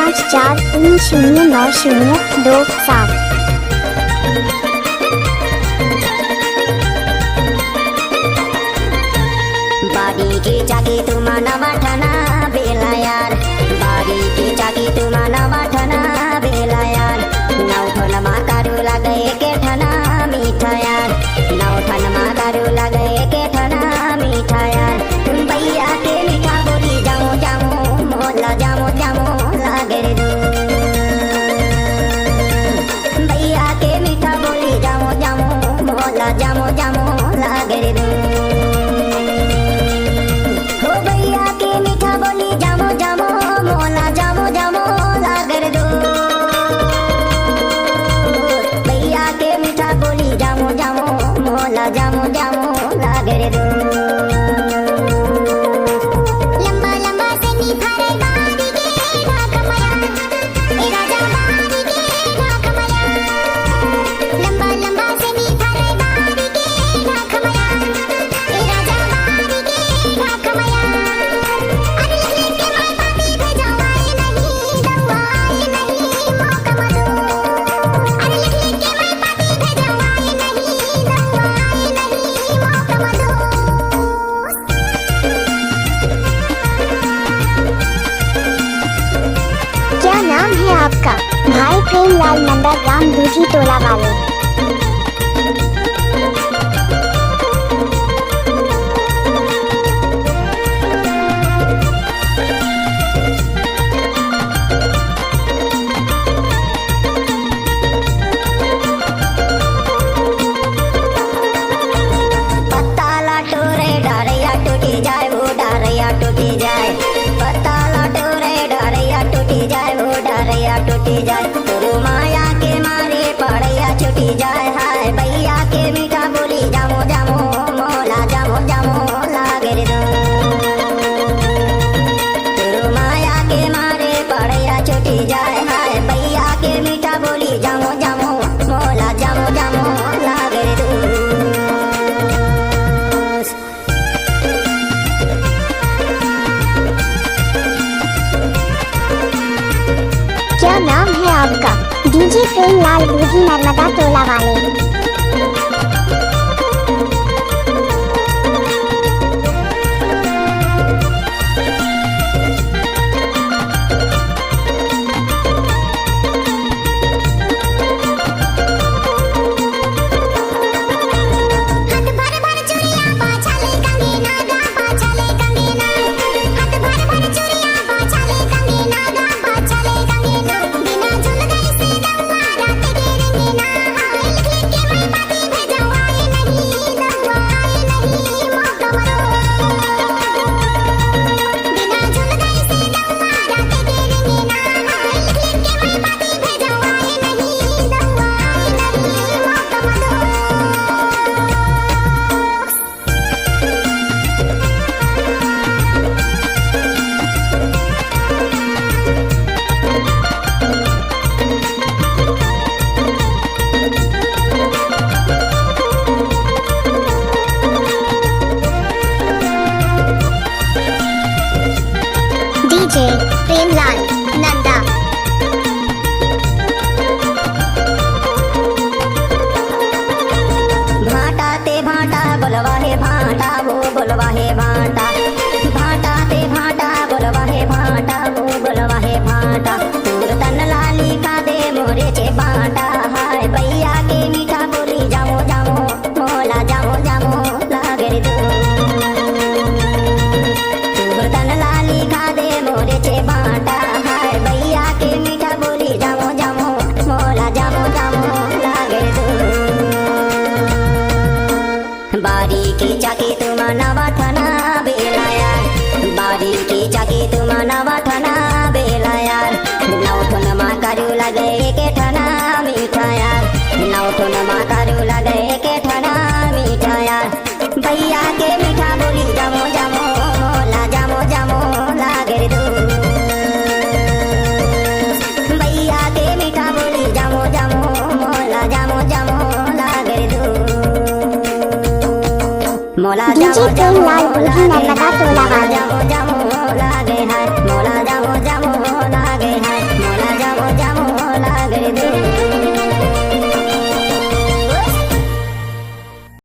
94309027। बारी की चाकी तुम्हारा वाठना बेला यार, बारी की चाकी तुम्हारा वाठना बेला यार। नौठन मा कारू लगे के ठना मीठा यार, नौठन मा कारू लगे के ठना मीठा यार। भैया के मीठा बोली जामो जामो मोला जामो जामो लागे रे दो, भैया के मीठा बोली जामो जामो मोला जामो जामो लागे रे दो। जामो जामो लागे रे दो। लंबा लंबा से निभारे बारी के ढाकमया, ए राजा बारी के ढाकमया। लंबा लंबा से निभारे बारी के ढाकमया, ए राजा बारी के ढाकमया। अरे लेके मैं पाती भेजवाए नहीं दवाए नहीं मौका मदो। अरे लेके मैं पाती भेजवाए नहीं क्या नाम है आपका? भाई प्रेमलाल नंदा ग्राम दूधी टोला वाले। पत्ता लाटो रे डारिया टूटी जाए वो डारिया टूटी जाए, पत्ता लाटो रे डारिया टूटी जाए वो डारिया टूटी जाए। गुरु माया के मारे पड़िया छूटी जाए, हाय भैया के मीठा बोली जामो जामो मोला जामो जामो लागे रे दो। गुरु माया के मारे पड़िया छूटी जाए, हाय भैया के मीठा बोली जामो जामो मोला जामो जामो लागे रे दो। क्या नाम है आपका? डीजे प्रेमलाल दूधी नर्मदा टोला वाले। डीजे प्रेमलाल नंदा। भाटा ते भाटा बोलवा हे भाटा वो बोलवा हे भाटा, भाटा ते भाटा बोलवा हे भाटा वो बोलवा हे भाटा। तूर तन लाली का दे मोरे चे भाटा, हाय भैया के मीठा बोली जामो जामो मोला जामो जामो लागे रे दो। तूर तन लाली का दे मोरे चे भाटा, हाय भैया के मीठा बोली जामो जामो मोला जामो जामो लागे रे दो। बारी की चाकी तुम्हारा वाठना बेला यार, बारी की चाकी तुम्हारा वाठना बेला यार। नौठन मा कारू लगे के ठना मीठा यार, नौठन मा कारू लगे के ठना मीठा यार। भैया के मीठा बोली जामो जामो मोला जामो जामो लागे रे दो। भैया के मीठा बोली जामो जामो मोला जामो जामो लागे रे दो। मोला डीजे प्रेमलाल दूधी नर्मदा टोला वाले। जामो जामो